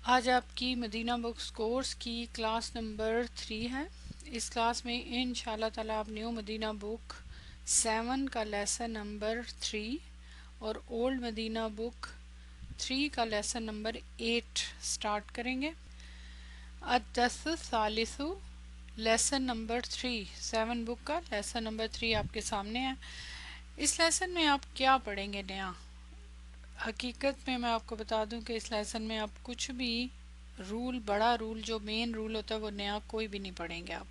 آج آپ کی مدینہ بکس کورس کی کلاس نمبر 3 ہے۔ اس کلاس میں انشاءاللہ تعالی آپ نیو مدینہ بک 7 کا لیسن نمبر 3 اور اولڈ مدینہ بک 3 کا لیسن نمبر 8 سٹارٹ کریں گے۔ الدرس الثالث، لیسن نمبر 3، 7 بک کا لیسن نمبر 3 آپ کے سامنے ہے۔ اس لیسن میں آپ کیا پڑھیں گے نیا؟ حقیقت میں آپ کو بتا دوں کہ اس لیسن میں آپ کچھ بھی بڑا رول جو مین رول ہوتا ہے وہ نیا کوئی بھی نہیں پڑھیں گے آپ۔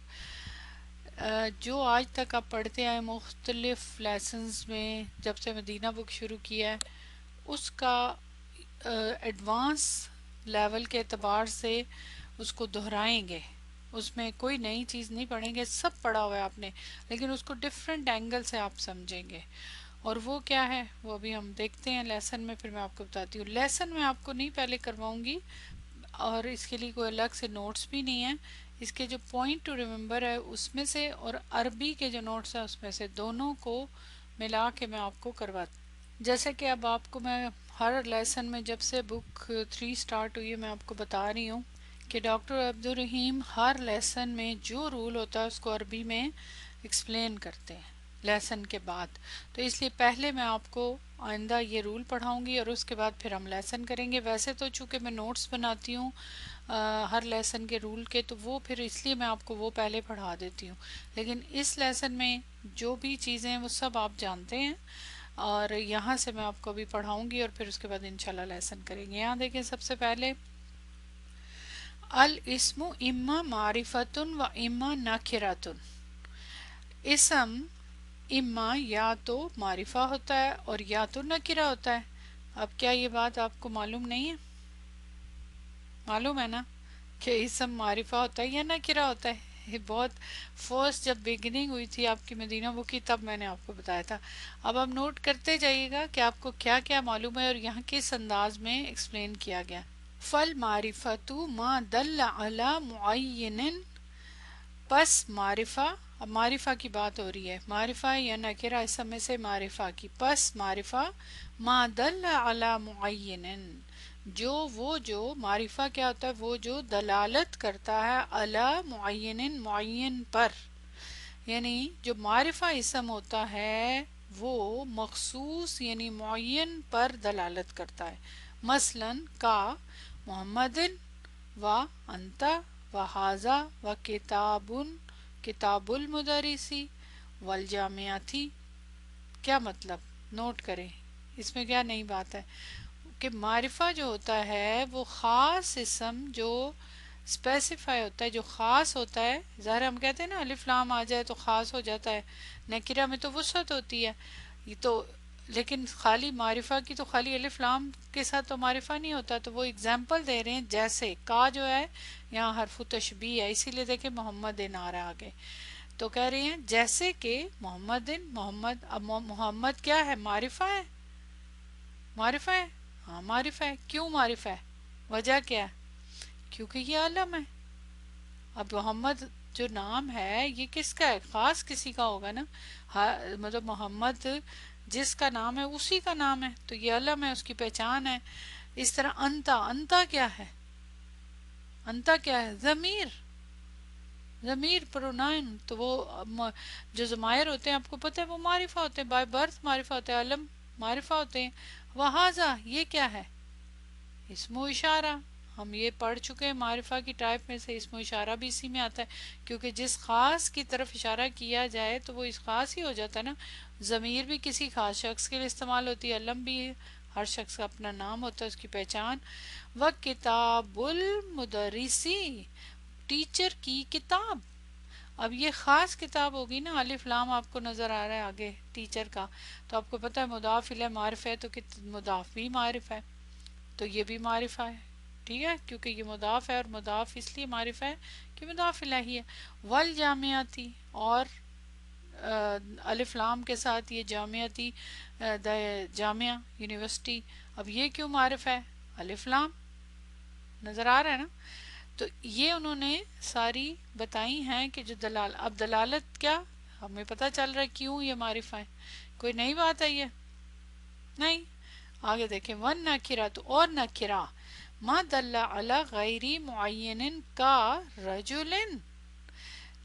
جو آج تک آپ پڑھتے آئے مختلف لیسنز میں جب سے مدینہ بک شروع کیا ہے اس کا ایڈوانس لیول کے اعتبار سے اس کو دہرائیں گے، اس میں کوئی نئی چیز نہیں پڑھیں گے، سب پڑھا ہوا ہے آپ نے، لیکن اس کو ڈیفرنٹ اینگل سے آپ سمجھیں گے۔ اور وہ کیا ہے وہ ابھی ہم دیکھتے ہیں لیسن میں، پھر میں آپ کو بتاتی ہوں۔ لیسن میں آپ کو نہیں پہلے کرواؤں گی اور اس کے لیے کوئی الگ سے نوٹس بھی نہیں ہیں، اس کے جو پوائنٹ ٹو ریممبر ہے اس میں سے اور عربی کے جو نوٹس ہیں اس میں سے دونوں کو ملا کے میں آپ کو کرواتی ہوں۔ جیسے کہ اب آپ کو میں ہر لیسن میں جب سے بک 3 سٹارٹ ہوئی ہے میں آپ کو بتا رہی ہوں کہ ڈاکٹر عبدالرحیم ہر لیسن میں جو رول ہوتا ہے اس کو عربی میں ایکسپلین کرتے ہیں لیسن کے بعد، تو اس لیے پہلے میں آپ کو آئندہ یہ رول پڑھاؤں گی اور اس کے بعد پھر ہم لیسن کریں گے۔ ویسے تو چونکہ میں نوٹس بناتی ہوں ہر لیسن کے رول کے، تو وہ پھر اس لیے میں آپ کو وہ پہلے پڑھا دیتی ہوں، لیکن اس لیسن میں جو بھی چیزیں ہیں وہ سب آپ جانتے ہیں اور یہاں سے میں آپ کو بھی پڑھاؤں گی اور پھر اس کے بعد انشاءاللہ لیسن کریں گے۔ یہاں دیکھیں سب سے پہلے الاسم اما معرفت و اما نکرۃ، اسم اما یا تو معرفہ ہوتا ہے اور یا تو نکرہ ہوتا ہے۔ اب کیا یہ بات آپ کو معلوم نہیں ہے؟ معلوم ہے نا کہ اسم معرفہ ہوتا ہے یا نکرہ ہوتا ہے۔ یہ بہت فرسٹ جب بگننگ ہوئی تھی آپ کی مدینہ بک کی تب میں نے آپ کو بتایا تھا۔ اب آپ نوٹ کرتے جائیے گا کہ آپ کو کیا کیا معلوم ہے اور یہاں کس انداز میں ایکسپلین کیا گیا۔ فالمعرفۃ ما دل علی معین، پس معرفہ، اب معرفہ کی بات ہو رہی ہے، معرفہ یا نکرہ اسم میں سے معرفہ کی، پس معرفہ ما دل علی معین، جو معرفہ کیا ہوتا ہے وہ جو دلالت کرتا ہے علی معین، معین پر، یعنی جو معرفہ اسم ہوتا ہے وہ مخصوص یعنی معین پر دلالت کرتا ہے۔ مثلا کا محمد و انت و ھذا و کتاب، کتاب المدرسی والجامعاتی۔ کیا مطلب؟ نوٹ کریں اس میں کیا نئی بات ہے کہ معرفہ جو ہوتا ہے وہ خاص اسم جو اسپیسیفائی ہوتا ہے، جو خاص ہوتا ہے، ظاہر ہم کہتے ہیں نا الف لام آ جائے تو خاص ہو جاتا ہے، نکرہ میں تو وسعت ہوتی ہے، یہ تو لیکن خالی معرفہ کی تو خالی الف لام کے ساتھ تو معرفہ نہیں ہوتا، تو وہ اگزامپل دے رہے ہیں جیسے کا جو ہے یہاں حرف تشبیہ ہے، اسی لیے دیکھیں محمد آ رہا آگے، تو کہہ رہے ہیں جیسے کہ محمد، محمد، اب محمد کیا ہے؟ معرفہ ہے، معرفہ ہے، ہاں معرفہ ہے۔ کیوں معرفہ ہے؟ وجہ کیا ہے؟ کیونکہ یہ علم ہے۔ اب محمد جو نام ہے یہ کس کا ہے؟ خاص کسی کا ہوگا نا، مطلب محمد جس کا نام ہے اسی کا نام ہے، تو یہ علم ہے، اس کی پہچان ہے۔ اس طرح انتا، انتا کیا ہے؟ انتا کیا ہے؟ ضمیر، ضمیر پرونائن، تو وہ جو ضمائر ہوتے ہیں آپ کو پتہ ہے وہ معرفہ ہوتے ہیں، بائی برتھ معرفہ ہوتے ہیں، علم معرفہ ہوتے ہیں۔ وہذا، یہ کیا ہے؟ اسم و اشارہ، ہم یہ پڑھ چکے ہیں معرفہ کی ٹائپ میں سے اسم و اشارہ بھی اسی میں آتا ہے، کیونکہ جس خاص کی طرف اشارہ کیا جائے تو وہ اس خاص ہی ہو جاتا ہے نا۔ ضمیر بھی کسی خاص شخص کے لیے استعمال ہوتی ہے، علم بھی ہر شخص کا اپنا نام ہوتا ہے، اس کی پہچان۔ وَكِتَابُ الْمُدَرِّسِ، ٹیچر کی کتاب، اب یہ خاص کتاب ہوگی نا، الف لام آپ کو نظر آ رہا ہے آگے ٹیچر کا، تو آپ کو پتہ ہے مضاف الیہ معرف ہے تو مضاف بھی معرف ہے، تو یہ بھی معرفہ ہے، ٹھیک ہے، کیونکہ یہ مضاف ہے اور مضاف اس لیے معرفہ ہے کہ مضاف الیہ ہے۔ والجامعاتی، اور الف لام کے ساتھ یہ جامعاتی، جامعہ یونیورسٹی، اب یہ کیوں معرف ہے؟ الف لام نظر آ رہا ہے نا، تو یہ انہوں نے ساری بتائی ہیں کہ جو اب دلالت کیا ہمیں پتہ چل رہا ہے کیوں یہ معرفہ ہے، کوئی نئی بات ہے یہ نہیں۔ آگے دیکھیں ون نکرہ، تو اور نکرہ ما دل علی غیر معین کا رجلن،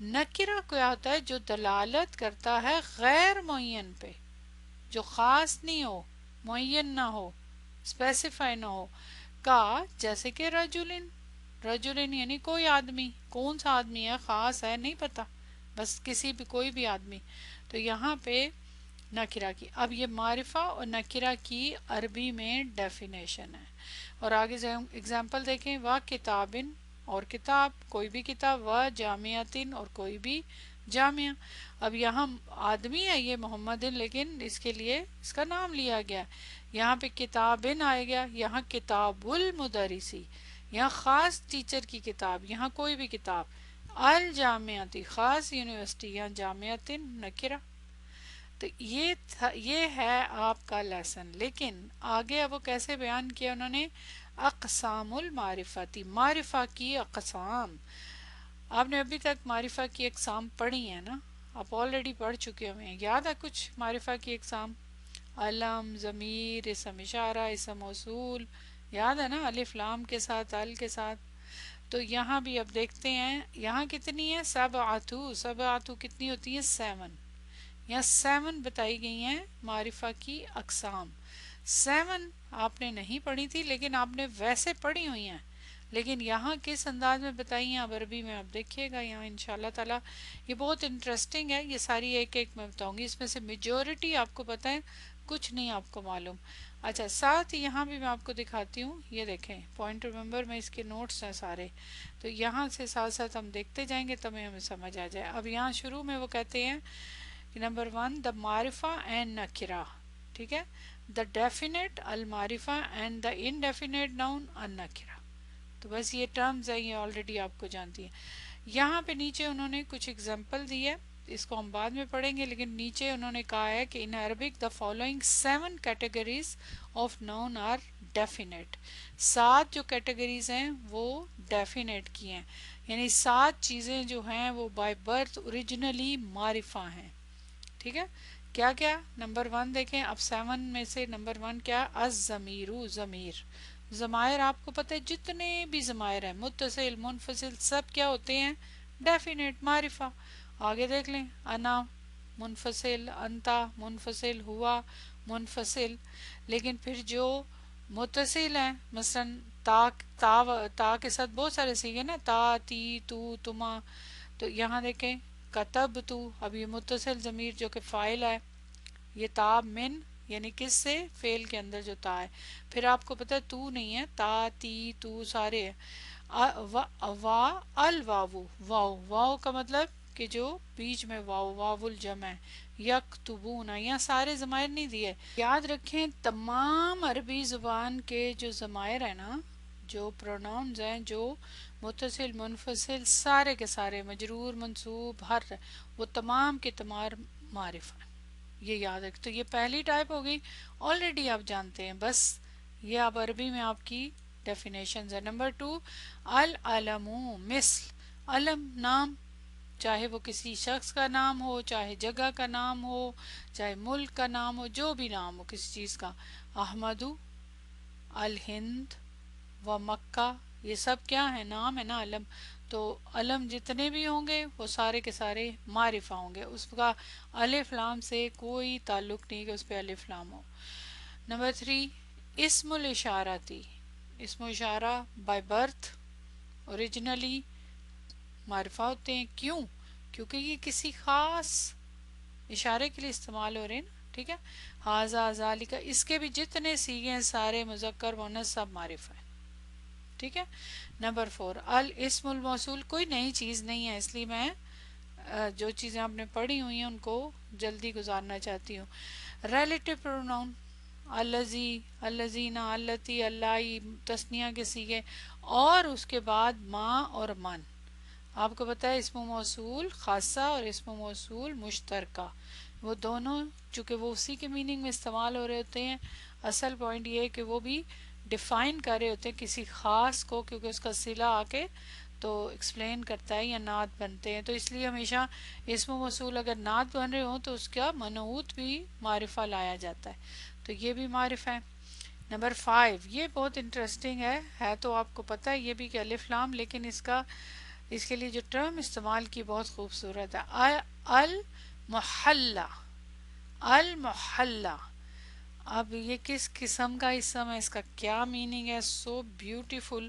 نکرہ کیا ہوتا ہے؟ جو دلالت کرتا ہے غیر معین پہ، جو خاص نہیں ہو، معین نہ ہو، اسپیسیفائی نہ ہو، کا جیسے کہ رجلن، رجلن یعنی کوئی آدمی، کون سا آدمی ہے، خاص ہے نہیں پتا، بس کسی بھی کوئی بھی آدمی. تو یہاں پہ نکرہ کی، اب یہ معرفہ اور نکرہ کی عربی میں ڈیفینیشن ہے. اور آگے سے ہم اگزامپل دیکھیں، وا کتابن اور کتاب، کوئی بھی کتاب، وا جامعتن اور کوئی بھی جامعہ. اب یہاں آدمی ہے یہ محمد، لیکن اس کے لیے اس کا نام لیا گیا. یہاں پہ کتابن آئے گیا، یہاں کتاب المدرسی، یہاں خاص ٹیچر کی کتاب، یہاں کوئی بھی کتاب. الجامعتی خاص یونیورسٹی، یہاں جامعتن نکرہ. تو یہ ہے آپ کا لیسن. لیکن آگے اب وہ کیسے بیان کیا انہوں نے؟ اقسام المعرفتی، معرفہ کی اقسام. آپ نے ابھی تک معرفہ کی اقسام پڑھی ہیں نا، آپ آلریڈی پڑھ چکے ہوئے ہیں. یاد ہے کچھ معرفہ کی اقسام؟ علم، ضمیر، اسم اشارہ، اسم موصول، یاد ہے نا، الف لام کے ساتھ، ال کے ساتھ. تو یہاں بھی اب دیکھتے ہیں، یہاں کتنی ہے؟ سبعتو. سبعتو کتنی ہوتی ہے؟ 7. یہاں 7 بتائی گئی ہیں معرفہ کی اقسام. 7 آپ نے نہیں پڑھی تھی، لیکن آپ نے ویسے پڑھی ہوئی ہیں، لیکن یہاں کس انداز میں بتائی ہیں اب عربی میں آپ دیکھیے گا یہاں انشاءاللہ تعالی. یہ بہت انٹرسٹنگ ہے، یہ ساری ایک ایک میں بتاؤں گی. اس میں سے میجورٹی آپ کو پتہ ہے، کچھ نہیں آپ کو معلوم. اچھا، ساتھ ہی یہاں بھی میں آپ کو دکھاتی ہوں، یہ دیکھیں پوائنٹ ریممبر میں اس کے نوٹس ہیں سارے. تو یہاں سے ساتھ ساتھ ہم دیکھتے جائیں گے تب ہمیں سمجھ آ جائے. اب یہاں شروع میں وہ کہتے ہیں نمبر 1 دا معرفہ اینڈ نکرہ، ٹھیک ہے، دا ڈیفینیٹ المعرفہ اینڈ دا انڈیفینیٹ ناؤن النکرہ. تو بس یہ ٹرمز ہیں، یہ آلریڈی آپ کو جانتی ہیں. یہاں پہ نیچے انہوں نے کچھ اگزامپل دی ہے، اس کو ہم بعد میں پڑھیں گے. لیکن نیچے انہوں نے کہا ہے کہ in Arabic the following 7 categories of noun are definite. 7 جو کیٹیگریز ہیں وہ ڈیفینیٹ کی ہیں، یعنی 7 چیزیں جو ہیں وہ بائی برتھ اوریجنلی معرفہ ہیں. ٹھیک ہے، کیا کیا؟ نمبر 1 دیکھیں، اب 7 میں سے نمبر 1 کیا؟ الضمیر، ضمیر. ضمائر آپ کو پتہ ہے جتنے بھی ضمائر ہیں، متصل، منفصل، سب کیا ہوتے ہیں؟ ڈیفینیٹ، معرفہ. آگے دیکھ لیں، انا منفصل، انتا منفصل، ہوا منفصل. لیکن پھر جو متصل ہیں، مثلا تا کے ساتھ بہت سارے سیگے نا، تا، تی، تو، تما. تو یہاں دیکھیں کتب تو، اب یہ متصل ضمیر جو کہ فاعل ہے، یہ تا من یعنی کس سے؟ فعل کے اندر جو تا ہے. پھر آپ کو پتہ ہے تو نہیں ہے، تا، تی، تو سارے ہیں. وا الواو، واو، واو کا مطلب کہ جو بیچ میں واو، واو الجمع ہے. یکتبون، یہاں سارے ضمائر نہیں دیے. یاد رکھیں تمام عربی زبان کے جو ضمائر ہیں نا، جو پروناؤنز ہیں، جو متصل، منفصل، سارے کے سارے، مجرور، منصوب، ہر، وہ تمام کے تمام معرفہ ہیں. یہ یاد رکھ. تو یہ پہلی ٹائپ ہو گئی، آلریڈی آپ جانتے ہیں. بس یہ اب عربی میں آپ کی ڈیفینیشنز ہے. نمبر 2 العلم، مثل. علم نام، چاہے وہ کسی شخص کا نام ہو، چاہے جگہ کا نام ہو، چاہے ملک کا نام ہو، جو بھی نام ہو کسی چیز کا. احمد، الہند و مکہ، یہ سب کیا ہے؟ نام ہے نا، علم. تو علم جتنے بھی ہوں گے وہ سارے کے سارے معرفہ ہوں گے، اس کا الف لام سے کوئی تعلق نہیں کہ اس پہ الف لام ہو. نمبر 3 اسم الاشارتی، اسم اشارہ بائی برتھ اوریجنلی معرفہ ہوتے ہیں. کیوں؟ کیونکہ یہ کسی خاص اشارے کے لیے استعمال ہو رہے ہیں نا. ٹھیک ہے، ہاذا، ذالک، اس کے بھی جتنے سیغے ہیں سارے مذکر مؤنث سب معرفہ ہیں. ٹھیک ہے. نمبر 4 الاسم الموصول، کوئی نئی چیز نہیں ہے، اس لیے میں جو چیزیں آپ نے پڑھی ہوئی ہیں ان کو جلدی گزارنا چاہتی ہوں. ریلیٹو پروناؤن، الذی، الذین، اللتی، اللہ، تثنیہ کے سیغے، اور اس کے بعد ما اور من. آپ کو پتہ ہے اسم موصول خاصہ اور اسم موصول مشترکہ، وہ دونوں چونکہ وہ اسی کے میننگ میں استعمال ہو رہے ہوتے ہیں. اصل پوائنٹ یہ ہے کہ وہ بھی ڈیفائن کر رہے ہوتے ہیں کسی خاص کو، کیونکہ اس کا صلہ آ کے تو ایکسپلین کرتا ہے یا نعت بنتے ہیں. تو اس لیے ہمیشہ اسم موصول اگر نعت بن رہے ہوں تو اس کا منعوت بھی معرفہ لایا جاتا ہے. تو یہ بھی معرفہ ہے. نمبر 5 یہ بہت انٹرسٹنگ ہے تو آپ کو پتہ ہے یہ بھی کہ الف لام، لیکن اس کے لیے جو ٹرم استعمال کی بہت خوبصورت ہے، المحلہ، المحلہ. اب یہ کس قسم کا اسم ہے، اس کا کیا میننگ ہے؟ So beautiful.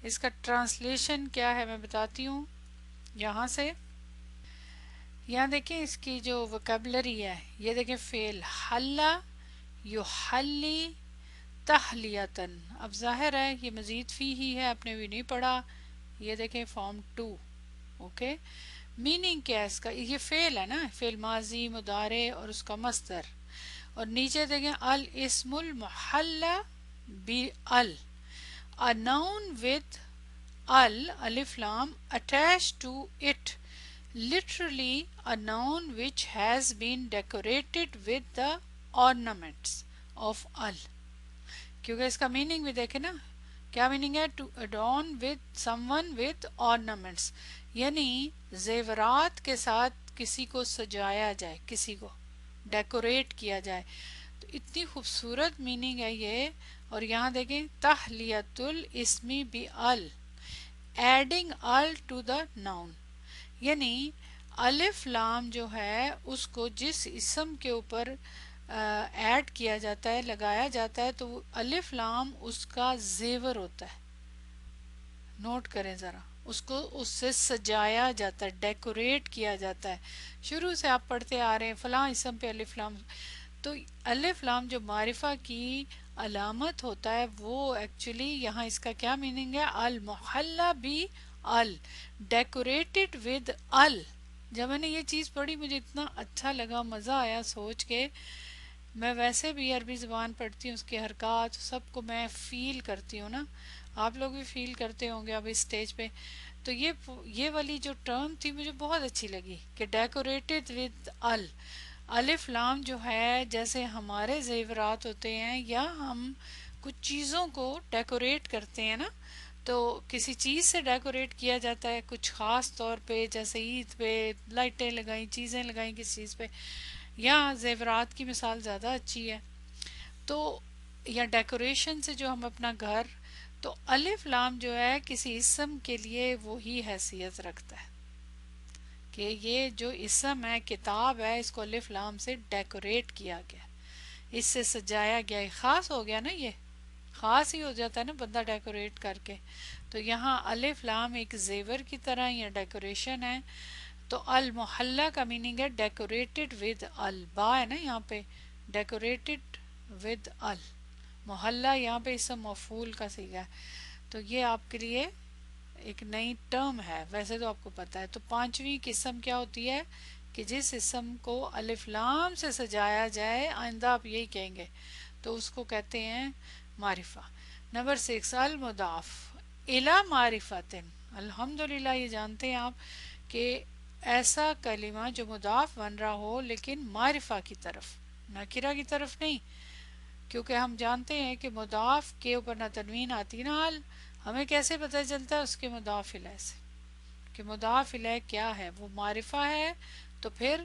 اس کا ٹرانسلیشن کیا ہے میں بتاتی ہوں یہاں سے. یہاں دیکھیں اس کی جو وکیبلری ہے، یہ دیکھیں فعل حلہ یحلی تحلیتن. اب ظاہر ہے یہ مزید فی ہی ہے، آپ نے بھی نہیں پڑھا. یہ دیکھیں فارم 2. اوکے، میننگ کیا ہے اس کا؟ یہ فعل ہے نا، فعل ماضی مضارع اور اس کا مصدر. اور نیچے دیکھیں الاسم المحلى بال، a noun with الف لام attached to it, literally a noun which has been decorated with the ornaments of al. کیونکہ اس کا میننگ بھی دیکھیں نا، کیا میننگ ہے؟ To adorn with someone with ornaments، یعنی زیورات کے ساتھ کسی کو سجایا جائے، کسی کو ڈیکوریٹ کیا جائے. تو اتنی خوبصورت میننگ ہے یہ. اور یہاں دیکھیں تحلیت الاسمی بی ال، ایڈنگ ال ٹو دا ناؤن، یعنی الف لام جو ہے اس کو جس اسم کے اوپر ایڈ کیا جاتا ہے، لگایا جاتا ہے، تو وہ الف لام اس کا زیور ہوتا ہے. نوٹ کریں ذرا، اس کو اس سے سجایا جاتا ہے، ڈیکوریٹ کیا جاتا ہے. شروع سے آپ پڑھتے آ رہے ہیں فلاں اسم پہ الف لام. تو الف لام جو معرفہ کی علامت ہوتا ہے، وہ ایکچولی یہاں اس کا کیا میننگ ہے؟ المحلہ بی ال، ڈیکوریٹڈ ود ال. جب میں نے یہ چیز پڑھی مجھے اتنا اچھا لگا، مزہ آیا سوچ کے. میں ویسے بھی عربی زبان پڑھتی ہوں، اس کے حرکات سب کو میں فیل کرتی ہوں نا، آپ لوگ بھی فیل کرتے ہوں گے اب اس سٹیج پہ. تو یہ والی جو ٹرم تھی مجھے بہت اچھی لگی کہ ڈیکوریٹڈ ود ال. الف لام جو ہے جیسے ہمارے زیورات ہوتے ہیں یا ہم کچھ چیزوں کو ڈیکوریٹ کرتے ہیں نا، تو کسی چیز سے ڈیکوریٹ کیا جاتا ہے کچھ خاص طور پہ، جیسے عید پہ لائٹیں لگائیں، چیزیں لگائیں کسی چیز پہ، یا زیورات کی مثال زیادہ اچھی ہے. تو یا ڈیکوریشن سے جو ہم اپنا گھر، تو الف لام جو ہے کسی اسم کے لیے وہی حیثیت رکھتا ہے کہ یہ جو اسم ہے، کتاب ہے، اس کو الف لام سے ڈیکوریٹ کیا گیا، اس سے سجایا گیا. خاص ہو گیا نا، یہ خاص ہی ہو جاتا ہے نا بندہ ڈیکوریٹ کر کے. تو یہاں الف لام ایک زیور کی طرح یا ڈیکوریشن ہے. تو المحلہ کا میننگ ہے ڈیکوریٹڈ ود ال، با ہے نا یہاں پہ، ڈیکوریٹڈ ود ال. محلہ یہاں پہ اسم مفعول کا صیغہ ہے. تو یہ آپ کے لیے ایک نئی ٹرم ہے، ویسے تو آپ کو پتا ہے. تو پانچویں قسم کیا ہوتی ہے کہ جس اسم کو الف لام سے سجایا جائے، آئندہ آپ یہی کہیں گے، تو اس کو کہتے ہیں معرفہ. نمبر 6 المضاف الی معرفت. الحمدللہ یہ جانتے ہیں آپ کہ ایسا کلمہ جو مضاف بن رہا ہو لیکن معرفہ کی طرف، نکرہ کی طرف نہیں. کیونکہ ہم جانتے ہیں کہ مضاف کے اوپر نہ تنوین آتی نہ ال. ہمیں کیسے پتہ چلتا ہے اس کے مضاف الیہ سے کہ مضاف الیہ کیا ہے؟ وہ معرفہ ہے تو پھر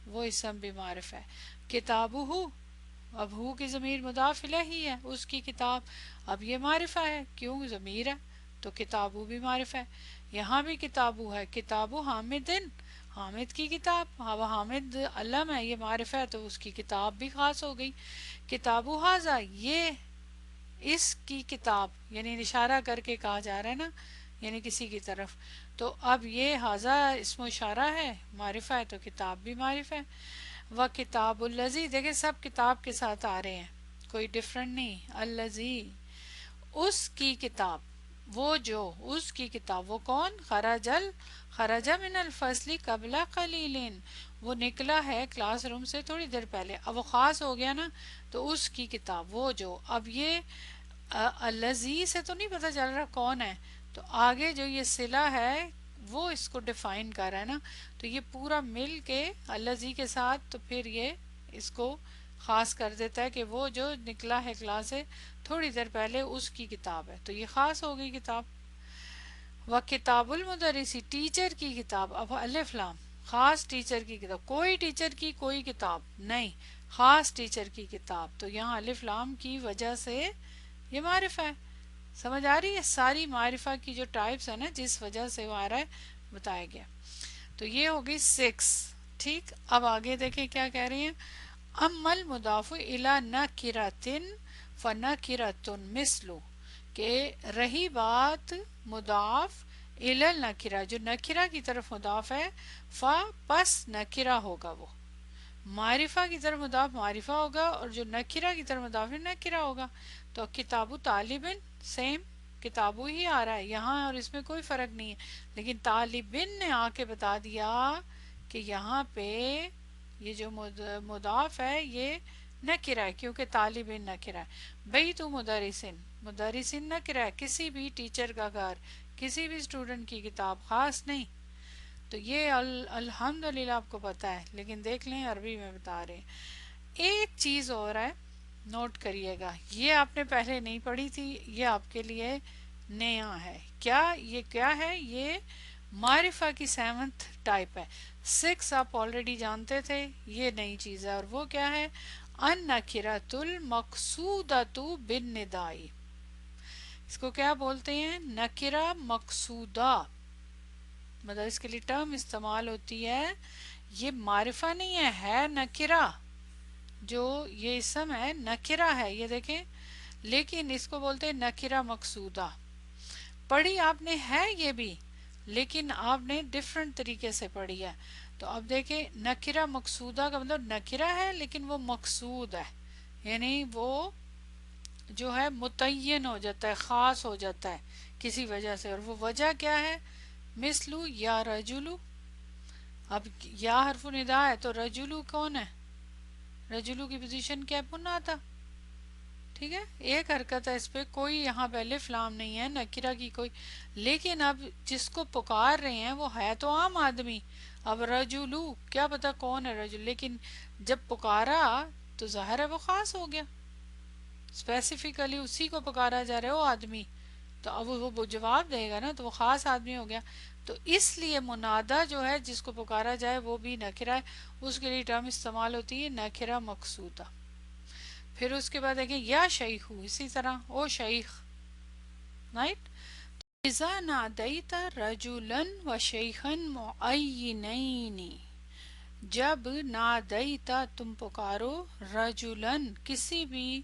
وہ اسم بھی معرفہ ہے. کتابہ، اب ہو کی ضمیر مضاف الیہ ہی ہے، اس کی کتاب. اب یہ معرفہ ہے کیوں؟ ضمیر ہے تو کتابو بھی معرفہ ہے. یہاں بھی کتابو ہے، کتابو حامدن، حامد کی کتاب. اب حامد علم ہے، یہ معرفہ ہے تو اس کی کتاب بھی خاص ہو گئی. کتابو حاذا، یہ اس کی کتاب، یعنی اشارہ کر کے کہا جا رہا ہے نا، یعنی کسی کی طرف. تو اب یہ حاذا اسم اشارہ ہے، معرفہ ہے تو کتاب بھی معرفہ ہے. وَكِتَابُ الَّذِي، دیکھیں سب کتاب کے ساتھ آ رہے ہیں، کوئی ڈیفرنٹ نہیں. الَّذِي، اس کی کتاب، وہ جو، اس کی کتاب. وہ کون؟ خرج من الفصل قبل قلیل، وہ نکلا ہے کلاس روم سے تھوڑی دیر پہلے. اب وہ خاص ہو گیا نا، تو اس کی کتاب، وہ جو. اب یہ الذی سے تو نہیں پتہ چل رہا کون ہے، تو آگے جو یہ صلہ ہے وہ اس کو ڈیفائن کر رہا ہے نا. تو یہ پورا مل کے الذی کے ساتھ تو پھر یہ اس کو خاص کر دیتا ہے کہ وہ جو نکلا ہے کلاس سے تھوڑی دیر پہلے اس کی کتاب ہے، تو یہ خاص ہو گئی کتاب. وَكِتَابُ الْمُدَرِّسِ، ٹیچر کی کتاب. اب الف لام خاص ٹیچر کی کتاب، کوئی ٹیچر کی کوئی کتاب نہیں، خاص ٹیچر کی کتاب، تو یہاں الف لام کی وجہ سے یہ معرفہ ہے. سمجھ آ رہی ہے؟ ساری معرفہ کی جو ٹائپس ہیں نا جس وجہ سے وہ آ رہا ہے بتایا گیا. تو یہ ہوگی 6. ٹھیک، اب آگے دیکھیں کیا کہہ رہی ہیں. اما المضاف الی نکرۃ فنکرۃ مثل، کہ رہی بات مضاف الی النکرہ، جو نکرہ کی طرف مضاف ہے، پس نکرہ ہوگا، وہ معرفہ کی طرف مضاف معرفہ ہوگا، اور جو نکرہ کی طرف مضاف ہے نکرہ ہوگا. تو کتاب طالبن سیم کتابو ہی آ رہا ہے یہاں، اور اس میں کوئی فرق نہیں ہے، لیکن طالبن نے آ کے بتا دیا کہ یہاں پہ یہ جو مضاف ہے یہ نکرہ ہے، کیونکہ طالبن نکرہ ہے. بیت مدرسن، مدرسن نکرہ ہے، کسی بھی ٹیچر کا گھر، کسی بھی اسٹوڈنٹ کی کتاب، خاص نہیں. تو یہ الحمدللہ آپ کو پتہ ہے، لیکن دیکھ لیں عربی میں بتا رہے ہیں. ایک چیز اور ہے، نوٹ کریے گا، یہ آپ نے پہلے نہیں پڑھی تھی، یہ آپ کے لیے نیا ہے. کیا یہ کیا ہے؟ یہ معرفہ کی 7th ٹائپ ہے. 6 آپ آلریڈی جانتے تھے، یہ نئی چیز ہے. اور وہ کیا ہے؟ ان نکرۃ المقصودۃ بالنداء. اس کو کیا بولتے ہیں؟ نکرہ مقصودہ. مطلب اس کے لیے ٹرم استعمال ہوتی ہے، یہ معرفہ نہیں ہے نکرہ. جو یہ اسم ہے نکرہ ہے، یہ دیکھیں، لیکن اس کو بولتے ہیں نکرہ مقصودہ. پڑھی آپ نے ہے یہ بھی، لیکن آپ نے ڈیفرنٹ طریقے سے پڑھی ہے. تو اب دیکھیں نکرہ مقصودہ کا مطلب نکرہ ہے لیکن وہ مقصود ہے، یعنی وہ جو ہے متعین ہو جاتا ہے، خاص ہو جاتا ہے کسی وجہ سے. اور وہ وجہ کیا ہے؟ مثلو یا رجلو. اب یا حرف ندا ہے تو رجلو کون ہے؟ رجلو کی پوزیشن کیا ہے؟ منادا. ٹھیک ہے، ایک حرکت ہے اس پہ، کوئی یہاں پہ الف لام نہیں ہے نکرہ کی کوئی. لیکن اب جس کو پکار رہے ہیں وہ ہے تو عام آدمی. اب رجلو کیا پتا کون ہے رجل، لیکن جب پکارا تو ظاہر ہے وہ خاص ہو گیا، اسپیسیفکلی اسی کو پکارا جا رہا ہے وہ آدمی. تو اب وہ جواب دے گا نا، تو وہ خاص آدمی ہو گیا. تو اس لیے منادہ جو ہے جس کو پکارا جائے وہ بھی نکرہ ہے، اس کے لیے ٹرم استعمال ہوتی ہے نکرہ مقصودہ. پھر اس کے بعد دیکھیں یا شیخو، اسی طرح او شیخ، رائٹ. اذا نادیت رجلا و شیخا معینین، جب نادیتا تم پکارو رجلن کسی بھی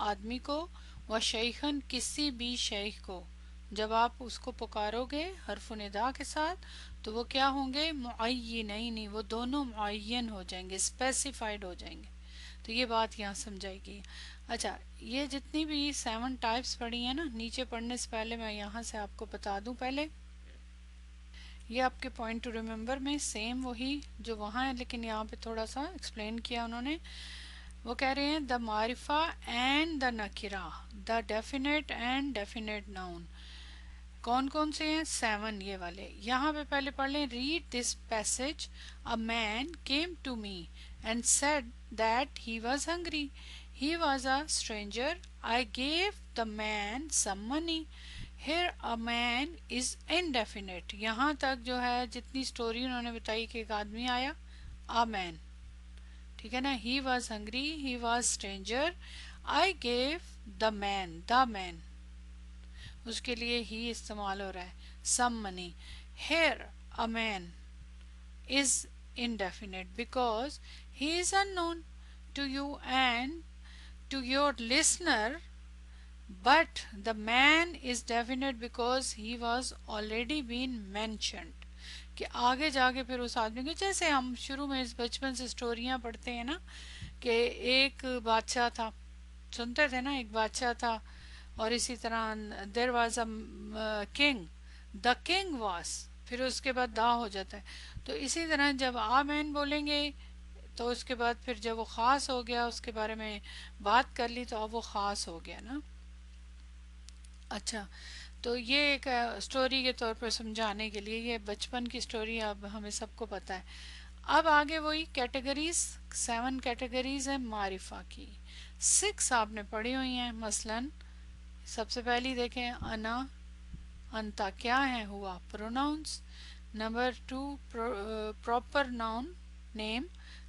آدمی کو، و شیخن کسی بھی شیخ کو، جب آپ اس کو پکارو گے حرف ندا کے ساتھ تو وہ کیا ہوں گے؟ معینین، وہ دونوں معین ہو جائیں گے، اسپیسیفائڈ ہو جائیں گے. تو یہ بات یہاں سمجھائی گئی. اچھا، یہ جتنی بھی 7 ٹائپس پڑھی ہیں نا، نیچے پڑھنے سے پہلے میں یہاں سے آپ کو بتا دوں. پہلے یہ آپ کے پوائنٹ ٹو ریممبر میں سیم وہی جو وہاں ہے، لیکن یہاں پہ تھوڑا سا ایکسپلین کیا انہوں نے. وہ کہہ رہے ہیں دا معرفہ اینڈ دا نکرہ، the definite and definite noun. کون کون سے ہیں؟ 7 یہ والے. یہاں پہ پہلے پڑھ لیں. Read this passage. A man came to me and said that he was hungry. He was a stranger. I give the man some money. Here a man is indefinite. یہاں تک جو ہے جتنی سٹوری انہوں نے بتائی کہ ایک آدمی آیا، اے مین، ٹھیک ہے نا. He was hungry, he was stranger. I give the man, the man اس کے لیے ہی استعمال ہو رہا ہے. Some money. Here a man is indefinite because he is unknown to you and to your listener, but the man is definite because he was already been mentioned. کہ آگے جا کے پھر اس آدمی کو، جیسے ہم شروع میں اس بچپن سے سٹوریاں پڑھتے ہیں نا، کہ ایک بادشاہ تھا، سنتے تھے نا، ایک بادشاہ تھا، اور اسی طرح there was a king, the king was, پھر اس کے بعد دا ہو جاتا ہے. تو اسی طرح جب آمین بولیں گے تو اس کے بعد پھر جب وہ خاص ہو گیا، اس کے بارے میں بات کر لی تو اب وہ خاص ہو گیا نا. اچھا، تو یہ ایک سٹوری کے طور پر سمجھانے کے لیے، یہ بچپن کی سٹوری اب ہمیں سب کو پتہ ہے. اب آگے وہی کیٹیگریز، 7 کیٹیگریز ہیں معرفہ کی. 6 آپ نے پڑھی ہوئی ہیں. مثلا سب سے پہلی دیکھیں، انا، انتا کیا ہے؟ ہوا پروناؤنس. نمبر 2 proper noun name.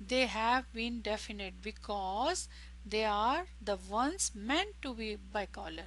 they have been definite because they are the ones meant to be by caller,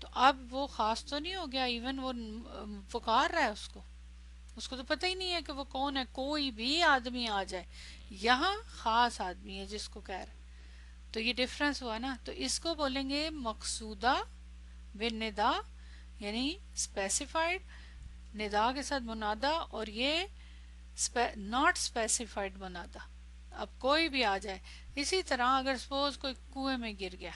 تو اب وہ خاص تو نہیں ہو گیا، ایون وہ پکار رہا ہے اس کو تو پتہ ہی نہیں ہے کہ وہ کون ہے، کوئی بھی آدمی آ جائے، یہاں خاص آدمی ہے جس کو کہہ رہا ہے. تو یہ ڈفرنس ہوا نا. تو اس کو بولیں گے مقصودہ بن ندا، یعنی اسپیسیفائڈ ندا کے ساتھ منادا، اور یہ ناٹ اسپیسیفائڈ منادا، اب کوئی بھی آ جائے. اسی طرح اگر سپوز کوئی کنویں میں گر گیا،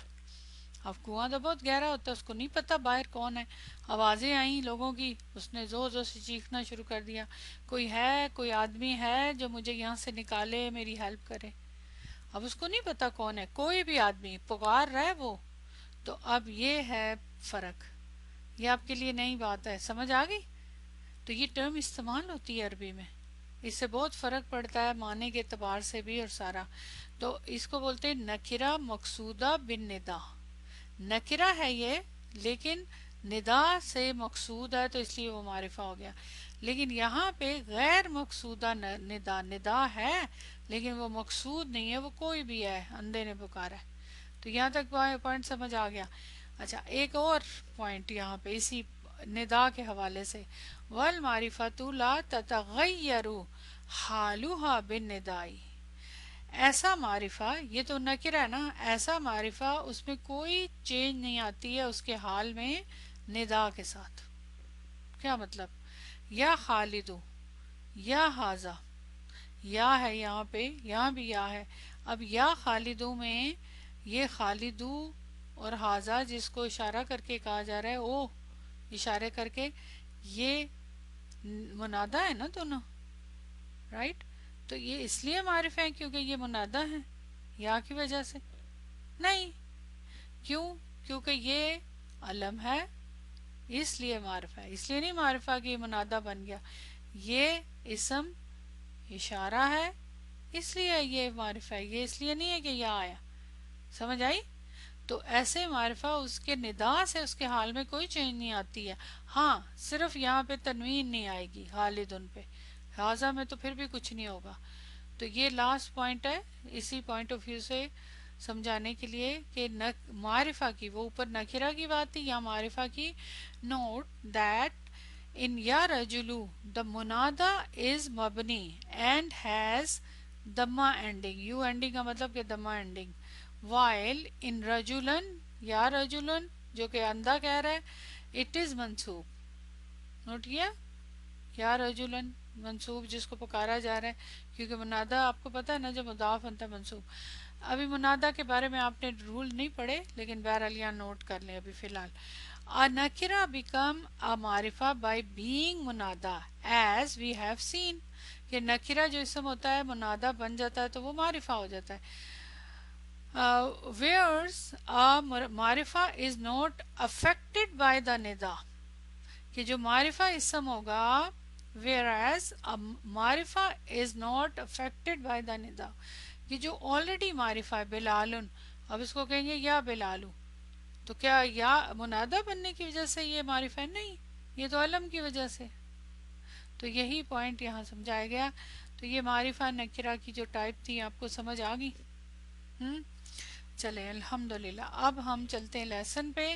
اب کنواں تو بہت گہرا ہوتا ہے، اس کو نہیں پتا باہر کون ہے، آوازیں آئیں لوگوں کی، اس نے زور زور سے چیخنا شروع کر دیا، کوئی آدمی ہے جو مجھے یہاں سے نکالے، میری ہیلپ کرے. اب اس کو نہیں پتا کون ہے، کوئی بھی آدمی پکار رہا ہے وہ. تو اب یہ ہے فرق، یہ آپ کے لیے نئی بات ہے، سمجھ آ گئی. تو یہ ٹرم استعمال ہوتی ہے عربی میں، اس سے بہت فرق پڑتا ہے معنی کے اعتبار سے بھی اور سارا. تو اس کو بولتے ہیں نکرہ مقصودہ بن ندا. نکرہ ہے یہ، لیکن ندا سے مقصود ہے تو اس لیے وہ معرفہ ہو گیا. لیکن یہاں پہ غیر مقصودہ ندا ہے، لیکن وہ مقصود نہیں ہے، وہ کوئی بھی ہے، اندھے نے پکارا ہے. تو یہاں تک پوائنٹ سمجھ آ گیا. اچھا ایک اور پوائنٹ یہاں پہ اسی ندا کے حوالے سے، والمعرفۃ لا تتغیر حالها بالندائی. ایسا معرفہ، یہ تو نکرہ ہے نا، ایسا معرفہ اس میں کوئی چینج نہیں آتی ہے اس کے حال میں ندا کے ساتھ. کیا مطلب؟ یا خالدو، یا حاضہ، یا ہے یہاں پہ، یہاں بھی یا ہے. اب یا خالدو میں یہ خالدو اور حاضہ جس کو اشارہ کر کے کہا جا رہا ہے، او اشارے کر کے، یہ منادہ ہے نا دونوں، رائٹ. تو یہ اس لیے معرفہ ہے کیونکہ یہ منادہ ہے، یا کی وجہ سے نہیں. کیوں؟ کیونکہ یہ علم ہے اس لیے معرفہ ہے، اس لیے نہیں معرفہ کہ یہ منادہ بن گیا. یہ اسم اشارہ ہے اس لیے یہ معرفہ ہے، یہ اس لیے نہیں ہے کہ یہ آیا. سمجھ آئی؟ تو ایسے معرفہ اس کے ندا سے اس کے حال میں کوئی چینج نہیں آتی ہے. ہاں صرف یہاں پہ تنوین نہیں آئے گی خالد ان پہ، حاضہ میں تو پھر بھی کچھ نہیں ہوگا. تو یہ لاسٹ پوائنٹ ہے اسی پوائنٹ آف ویو سے سمجھانے کے لیے کہ معرفہ کی، وہ اوپر نکرہ کی بات تھی، یا معرفہ کی. نوٹ دیٹ in یا رجلو the منادا is مبنی and has دمہ ending. You ending کا مطلب کہ دمہ ending. while in رجلن یا رجلن جو کہ اندھا کہہ رہا ہے it is منصوب. نوٹ کیا؟ یا رجلن منصوب جس کو پکارا جا رہا ہے، کیونکہ منادہ آپ کو پتا ہے نا جو مضاف بنتا ہے منصوب. ابھی منادہ کے بارے میں آپ نے رول نہیں پڑھے، لیکن بہرحال یہاں نوٹ کر لیں ابھی فی الحال. A nakira become a marifa by being munada as we have seen. کہ نکرہ جو اسم ہوتا ہے منادہ بن جاتا ہے تو وہ معرفہ ہو جاتا ہے. Whereas a معرفہ is not affected by the nida. کہ جو معرفہ اسم ہوگا whereas a معرفہ is not affected by the nida. کہ جو already معرفہ ہے بلالن، اب اس کو کہیں گے یا بلالو، تو کیا یا منادہ بننے کی وجہ سے یہ معرفہ ہے؟ نہیں، یہ تو علم کی وجہ سے. تو یہی پوائنٹ یہاں سمجھایا گیا. تو یہ معرفہ نکرہ کی جو ٹائپ تھی آپ کو سمجھ آ گئی. چلیں الحمدللہ. اب ہم چلتے ہیں لیسن پہ.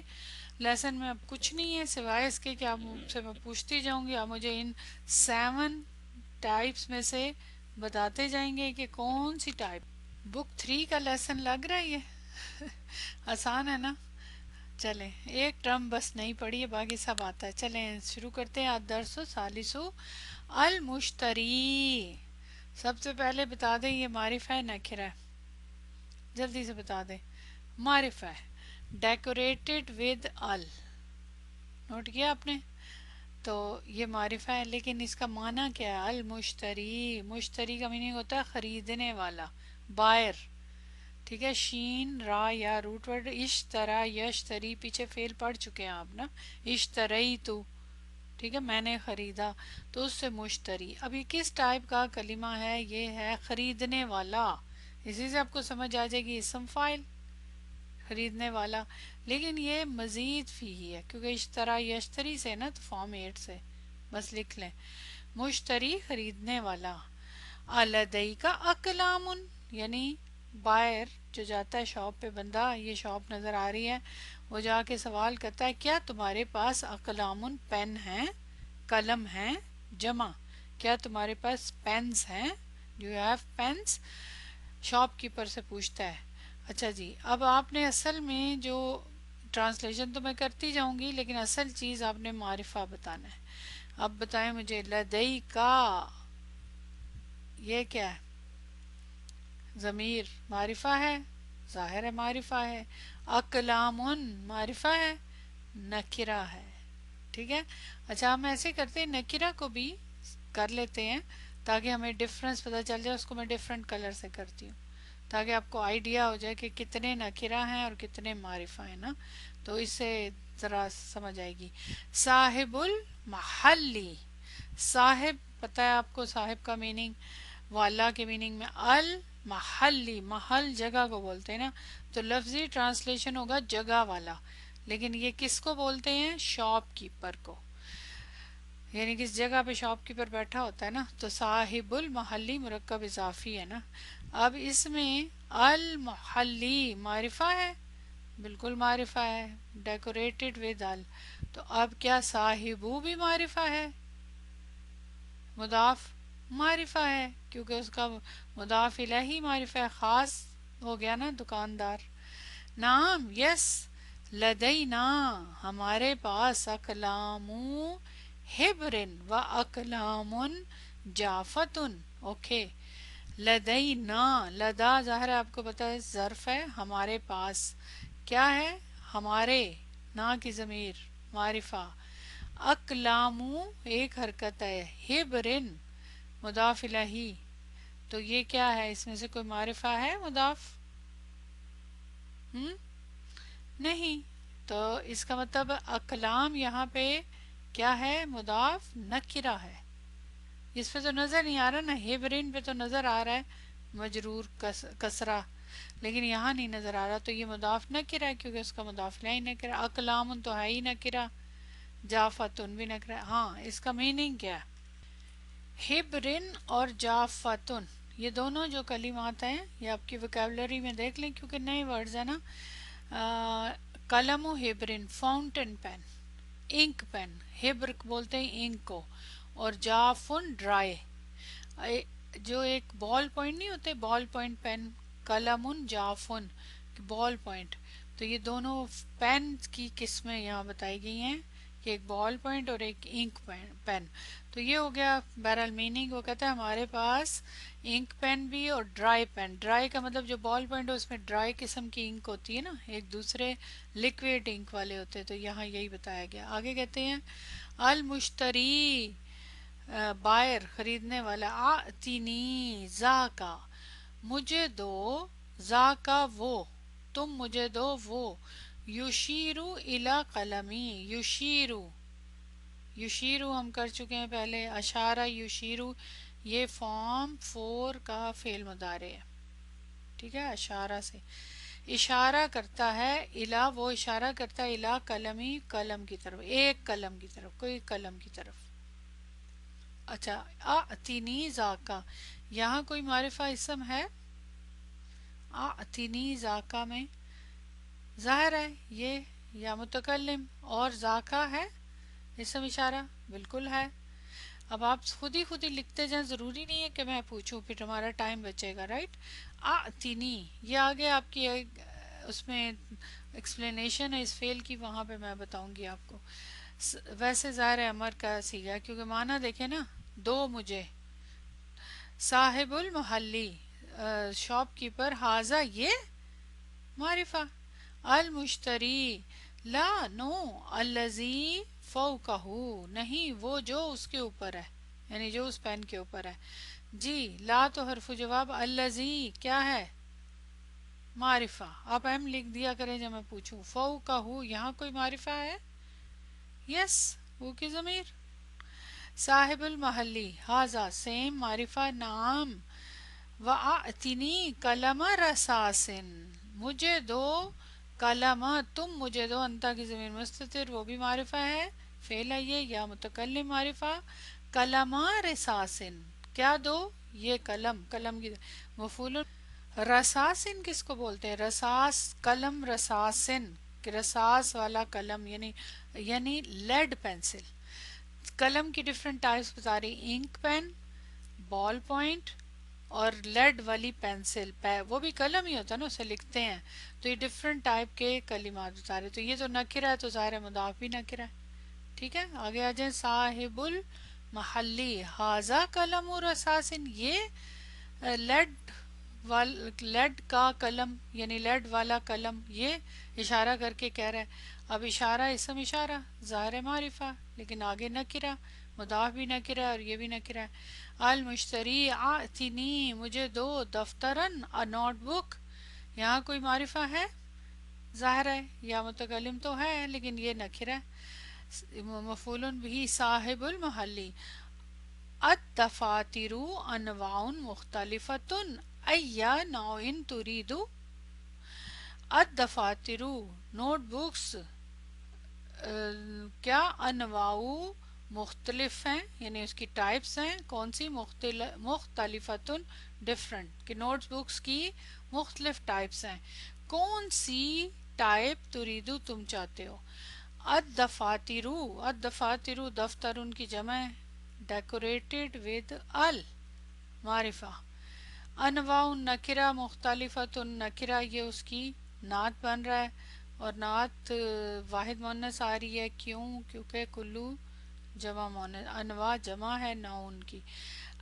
لیسن میں اب کچھ نہیں ہے سوائے اس کے کہ آپ سے میں پوچھتی جاؤں گی، آپ مجھے ان 7 ٹائپس میں سے بتاتے جائیں گے کہ کون سی ٹائپ. بک 3 کا لیسن لگ رہا ہے یہ آسان ہے نا. چلیں ایک ٹرم بس نہیں پڑھی ہے، باقی سب آتا ہے. چلیں شروع کرتے ہیں. الدرس ثالث المشتری. سب سے پہلے بتا دیں یہ معرفہ ہے نکرہ ہے، جلدی سے بتا دیں. معرفہ ہے ڈیکوریٹڈ ود ال، نوٹ کیا آپ نے؟ تو یہ معرفہ ہے، لیکن اس کا معنی کیا ہے؟ المشتری، مشتری کا میننگ ہوتا ہے خریدنے والا، بائر. ٹھیک ہے، شین را یا روٹ ورڈ. اشترا یشتری پیچھے فعل پڑھ چکے ہیں آپ نا، اشتری تو ٹھیک ہے میں نے خریدا، تو اس سے مشتری. اب یہ کس ٹائپ کا کلمہ ہے؟ یہ ہے خریدنے والا. اسی سے آپ کو سمجھ آ جائے گی اسم فاعل خریدنے والا. لیکن یہ مزید فی ہی ہے کیونکہ اشترا یشتری سے نا، تو فارم 8 سے بس لکھ لیں مشتری خریدنے والا. الدئی کا اقلام، یعنی بائر جو جاتا ہے شاپ پہ، بندہ یہ شاپ نظر آ رہی ہے وہ جا کے سوال کرتا ہے کیا تمہارے پاس اقلام پین ہیں، قلم ہیں، جمع کیا تمہارے پاس پینس ہیں، do you have pens, shopkeeper سے پوچھتا ہے۔ اچھا جی، اب آپ نے اصل میں جو ٹرانسلیشن تو میں کرتی جاؤں گی، لیکن اصل چیز آپ نے معرفہ بتانا ہے۔ اب بتائیں مجھے، لدئی کا یہ کیا ہے؟ ضمیر معرفہ ہے، ظاہر ہے معرفہ ہے۔ اقلام معرفہ ہے، نکرہ ہے، ٹھیک ہے۔ اچھا ہم ایسے کرتے ہیں، نکرہ کو بھی کر لیتے ہیں تاکہ ہمیں ڈفرنس پتہ چل جائے، اس کو میں ڈفرنٹ کلر سے کرتی ہوں تاکہ آپ کو آئیڈیا ہو جائے کہ کتنے نکرہ ہیں اور کتنے معرفہ ہیں نا، تو اس سے ذرا سمجھ آئے گی۔ صاحب المحلی، صاحب پتہ ہے آپ کو صاحب کا میننگ، والا کے میننگ میں المحلی، محل جگہ کو بولتے ہیں نا، تو لفظی ٹرانسلیشن ہوگا جگہ والا، لیکن یہ کس کو بولتے ہیں؟ شاپ کیپر کو، یعنی کس جگہ پہ شاپ کیپر بیٹھا ہوتا ہے نا، تو صاحب المحلی مرکب اضافی ہے نا۔ اب اس میں المحلی معرفہ ہے، بالکل معرفہ ہے، ڈیکوریٹڈ ود ال، تو اب کیا صاحبو بھی معرفہ ہے؟ مضاف معرفہ ہے کیونکہ اس کا مضاف الہی معرفہ ہے، خاص ہو گیا نا دکاندار۔ نام یس، لدینا ہمارے پاس، اقلام حبرن و اقلام جافتن، اوکے۔ لدینا، لدا ظاہر ہے آپ کو پتا ہے ظرف ہے، ہمارے پاس کیا ہے؟ ہمارے، نا کی ضمیر معرفہ، اقلامو ایک حرکت ہے، حبرن مضاف الہی، تو یہ کیا ہے؟ اس میں سے کوئی معرفہ ہے مضاف؟ نہیں، تو اس کا مطلب اقلام یہاں پہ کیا ہے؟ مضاف نکرہ ہے، اس پہ تو نظر نہیں آ رہا نا، ہیبرین پہ تو نظر آ رہا ہے مجرور کسرہ، لیکن یہاں نہیں نظر آ رہا، تو یہ مضاف نکرہ ہے کیونکہ اس کا مضاف الیہ نکرہ، اقلام تو ہے ہی نکرہ، جافتن بھی نکرہ۔ ہاں، اس کا میننگ کیا ہے؟ ہبرن اور جافتن، یہ دونوں جو کلمات ہیں یہ آپ کی ویکیبلری میں دیکھ لیں کیونکہ نئے ورڈز ہیں نا۔ قلم و ہبرن فاؤنٹین پین، انک پین، ہبر بولتے ہیں انک کو، اور جافن ڈرائی، جو ایک بال پوائنٹ نہیں ہوتے، بال پوائنٹ پین، قلم جافن بال پوائنٹ، تو یہ دونوں پین کی قسمیں یہاں بتائی گئی ہیں کہ ایک بال پوائنٹ اور ایک انک پین، تو یہ ہو گیا بہرحال میننگ، وہ کہتا ہے ہمارے پاس انک پین بھی اور ڈرائی پین، ڈرائی کا مطلب جو بال پوائنٹ ہے اس میں ڈرائی قسم کی انک ہوتی ہے نا، ایک دوسرے لکوڈ انک والے ہوتے ہیں، تو یہاں یہی بتایا گیا۔ آگے کہتے ہیں المشتری، بائر خریدنے والا، آتینی ذاکا مجھے دو، ذاکا وہ، تم مجھے دو وہ، یشیرو الی قلمی، یشیرو، یشیرو ہم کر چکے ہیں پہلے، اشارہ یشیرو یہ فارم 4 کا فعل مضارع ہے، ٹھیک ہے، اشارہ سے اشارہ کرتا ہے، الا وہ اشارہ کرتا ہے، الا قلمی قلم کی طرف، ایک قلم کی طرف، کوئی قلم کی طرف۔ اچھا، آتینی ذاکا، یہاں کوئی معرفہ اسم ہے؟ آتینی ذاکا میں ظاہر ہے یہ یا متکلم، اور ذاکا ہے اسم اشارہ، بالکل ہے۔ اب آپ خود ہی لکھتے جائیں، ضروری نہیں ہے کہ میں پوچھوں، پھر ہمارا ٹائم بچے گا، رائٹ۔ آتینی، یہ آگے آپ کی اس میں ایکسپلینیشن ہے اس فعل کی، وہاں پہ میں بتاؤں گی آپ کو۔ ویسے ظاہر ہے امر کا سیگا، کیونکہ معنی دیکھیں نا، دو مجھے، صاحب المحلی شاپ کیپر، حاضہ یہ معرفہ، المشتری لا نو، الذی فوقہ نہیں، وہ جو اس کے اوپر ہے، یعنی جو اس پین کے اوپر ہے، جی لا تو حرف جواب، الذی کیا ہے؟ معرفہ، آپ ایم لکھ دیا کریں جب میں پوچھوں، فوقہ یہاں کوئی معرفہ ہے؟ یس، وہ کی ضمیر، صاحب المحلی، حاضہ سیم معرفہ، نام، وَأَعْتِنِي قلم رصاصٍ مجھے دو، قلم تم مجھے دو، انتا کی ضمیر مستتر وہ بھی معرفہ ہے، فعل ہے یہ یا متکلم معرفہ، قلم رصاصٍ کیا دو؟ یہ قلم، قلم کی مفعول، رصاصٍ کس کو بولتے ہیں؟ رصاص، قلم رصاصٍ رصاص والا قلم یعنی لیڈ پینسل. قلم کی ڈفرینٹ ٹائپس بتا رہی، انک پین، بال پوائنٹ اور لیڈ والی پینسل. وہ بھی قلم ہی ہوتا ہے نا، اسے لکھتے ہیں. تو یہ ڈفرینٹ ٹائپ کے کلمات بتا رہے. تو یہ تو نکرہ ہے تو ظاہر ہے مضاف بھی نکرہ ہے. ٹھیک ہے، آگے آ جائیں. صاحب المحلی ھذا قلم رصاص، یہ لیڈ کا قلم یعنی لیڈ والا قلم، یہ اشارہ کر کے کہہ رہا ہے. اب اشارہ اسم اشارہ ظاہر معرفہ، لیکن آگے نکرہ، مضاف بھی نکرہ اور یہ بھی نکرہ ہے. المشتری آتنی، مجھے دو، دفترن نوٹ بک. یہاں کوئی معرفہ ہے؟ ظاہر ہے یا متکلم تو ہے لیکن یہ نکرہ ہے. مفعول بھی صاحب المحلی. الدفاتر انواع مختلفۃ ای نوع ترید. الدفاتر نوٹ بکس کیا انواع مختلف ہیں یعنی اس کی ٹائپس ہیں. کون سی؟ مختلفۃ ڈفرنٹ، کہ نوٹ بکس کی مختلف ٹائپس ہیں. کون سی ٹائپ تریدو تم چاہتے ہو؟ الدفاتر، الدفاتر دفتر ان کی جمع ہے، ڈیکوریٹڈ ود ال معرفہ. انواع نکرہ مختلفۃ نکرہ، یہ اس کی نعت بن رہا ہے اور نعت واحد مؤنث آ رہی ہے. کیوں؟ کیونکہ کلو جمع مؤنث، انواع جمع ہے نون کی.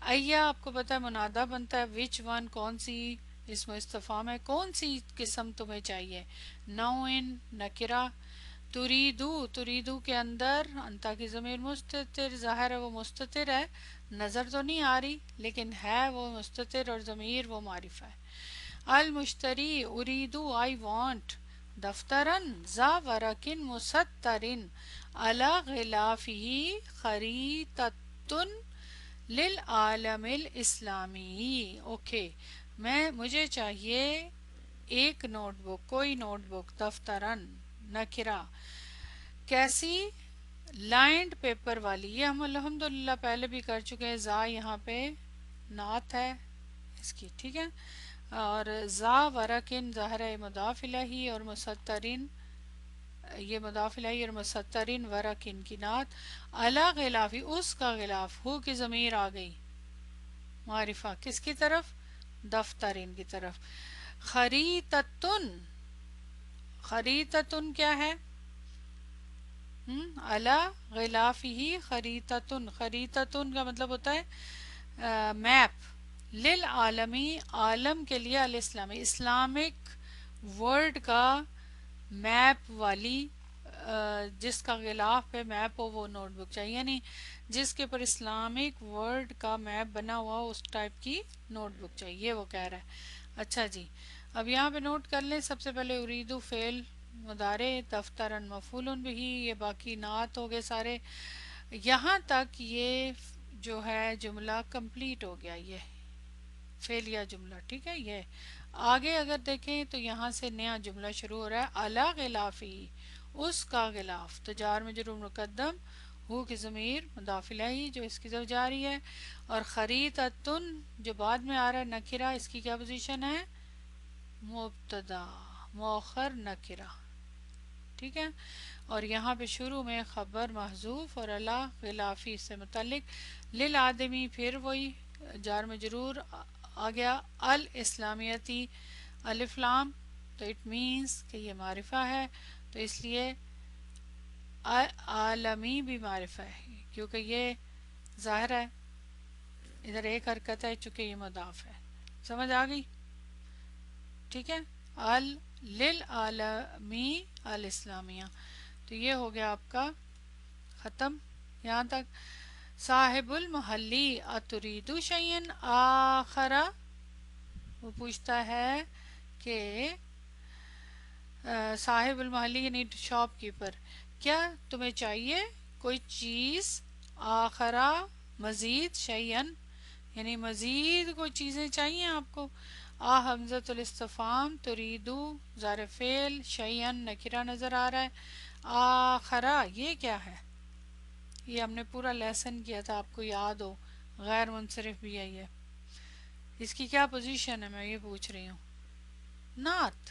ایا آپ کو پتا ہے منادہ بنتا ہے. وچ ون کون سی، اسم استفہام ہے، کون سی قسم تمہیں چاہیے. نوعن نکرہ. تریدو، تریدو کے اندر انتا کی ضمیر مستتر، ظاہر ہے وہ مستتر ہے، نظر تو نہیں آ رہی لیکن ہے وہ مستتر، اور ضمیر وہ معرفہ ہے. المشتری اریدو آئی وانٹ دفترن ذا ورق مستتر علی غلافہ خریطۃ للعالم الاسلامی. اوکے، مجھے چاہیے ایک نوٹ بک، کوئی نوٹ بک. دفترن نکرہ، کیسی؟ لائنڈ پیپر والی. یہ ہم الحمدللہ پہلے بھی کر چکے ہیں. زا یہاں پہ نعت ہے اس کی، ٹھیک ہے. اور زا ورقن ظاہر ہے مضاف الیہ، اور مسترین یہ مضاف الیہ، اور مسترین ورقن کی نعت. علی غلافی، اس کا غلاف، ہو کی ضمیر آ گئی معرفہ کس کی طرف؟ دفترین کی طرف. خریطتن، خریطتن کیا ہے؟ علی غلافہ خریطتن. خریطتن کا مطلب ہوتا ہے میپ. للعالمی، عالم کے لیے، الاسلامی اسلامک ورلڈ کا میپ والی، جس کا غلاف پہ میپ ہو وہ نوٹ بک چاہیے. یعنی جس کے اوپر اسلامک ورلڈ کا میپ بنا ہوا اس ٹائپ کی نوٹ بک چاہیے، وہ کہہ رہا ہے. اچھا جی، اب یہاں پہ نوٹ کر لیں. سب سے پہلے اریدو فعل مضارع، دفترن مفعول بہ، یہ باقی نعت ہو گئے سارے. یہاں تک یہ جو ہے جملہ کمپلیٹ ہو گیا، یہ فعلیہ جملہ. ٹھیک ہے. یہ آگے اگر دیکھیں تو یہاں سے نیا جملہ شروع ہو رہا ہے. علی غلافی، اس کا غلاف. تو جار مجرور مقدم، ہو کی ضمیر مضاف الیہ جو اس کی طرف جاری ہے، اور خریطتن جو بعد میں آ رہا ہے نکرہ، اس کی کیا پوزیشن ہے؟ مبتدا مؤخر نکرہ. ٹھیک ہے. اور یہاں پہ شروع میں خبر محذوف، اور علی غلافی سے متعلق للآدمی، پھر وہی جار مجرور آ گیا. الاسلامیتی الف لام، تو اٹ مینس کہ یہ معرفہ ہے، تو اس لیے عالمی بھی معرفہ ہے کیونکہ یہ ظاہر ہے ادھر ایک حرکت ہے چونکہ یہ مضاف ہے. سمجھ آ گئی؟ ٹھیک ہے. للعالمی الاسلامیہ. تو یہ ہو گیا آپ کا ختم یہاں تک. صاحب المحلی اترید شیئن آخر، وہ پوچھتا ہے کہ صاحب المحلی یعنی شاپ کیپر، کیا تمہیں چاہیے کوئی چیز؟ آخرا مزید، شیئن یعنی مزید کوئی چیزیں چاہیے آپ کو. حمزۃ الاستفہام، تریدو ظرف فعل، شیئن نکرہ نظر آ رہا ہے. آخرا یہ کیا ہے؟ یہ ہم نے پورا لیسن کیا تھا، آپ کو یاد ہو. غیر منصرف بھی ہے یہ. اس کی کیا پوزیشن ہے میں یہ پوچھ رہی ہوں. نعت،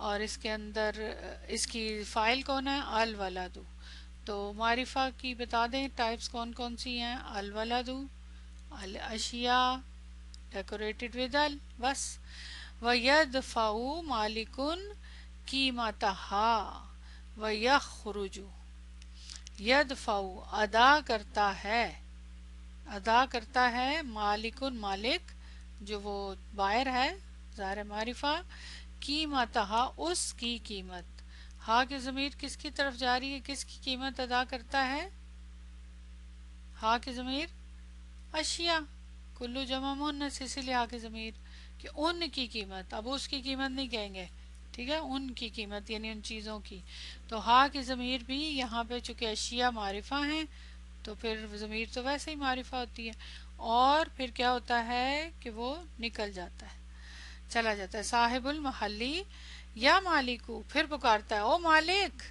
اور اس کے اندر اس کی فائل کون ہے؟ الولدو. تو معرفہ کی بتا دیں ٹائپس کون کون سی ہیں؟ الولدو، الاشیاء ڈیکوریٹڈ ود ال، بس. وَيَدْفَعُ مَالِكٌ قِیمَتَهَا وَيَخْرُجُ. یدفع ادا کرتا ہے، ادا کرتا ہے، مالکن مالک جو وہ بائر ہے ظاہر معرفہ، قیمتہا اس کی قیمت. ہاں کی ضمیر کس کی طرف جا رہی ہے؟ کس کی قیمت ادا کرتا ہے؟ ہاں کی ضمیر اشیاء، کلو جمع مؤنث، اسی لیے ہاں کی ضمیر کہ ان کی قیمت. اب اس کی قیمت نہیں کہیں گے، ٹھیک ہے، ان کی قیمت یعنی ان چیزوں کی. تو ہاں کی ضمیر بھی یہاں پہ چونکہ اشیاء معرفہ ہیں تو پھر ضمیر تو ویسے ہی معرفہ ہوتی ہے، اور پھر کیا ہوتا ہے کہ وہ نکل جاتا ہے، چلا جاتا ہے. صاحب المحلی یا مالکو، پھر پکارتا ہے او مالک.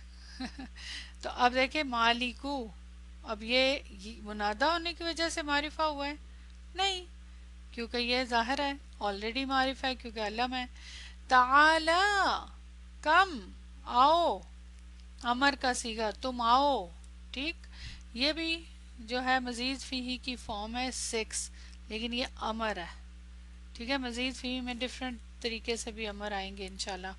تو اب دیکھیں مالکو، اب یہ منادہ ہونے کی وجہ سے معرفہ ہوا ہے؟ نہیں، کیونکہ یہ ظاہر ہے، آلریڈی معرفہ ہے کیونکہ علم ہے. تعالی، کم، آؤ، امر کا صیغہ، تم آؤ، ٹھیک. یہ بھی جو ہے مزید فیہی کی فارم ہے 6، لیکن یہ امر ہے، ٹھیک ہے. مزید فیہی میں ڈیفرنٹ طریقے سے بھی امر آئیں گے انشاءاللہ.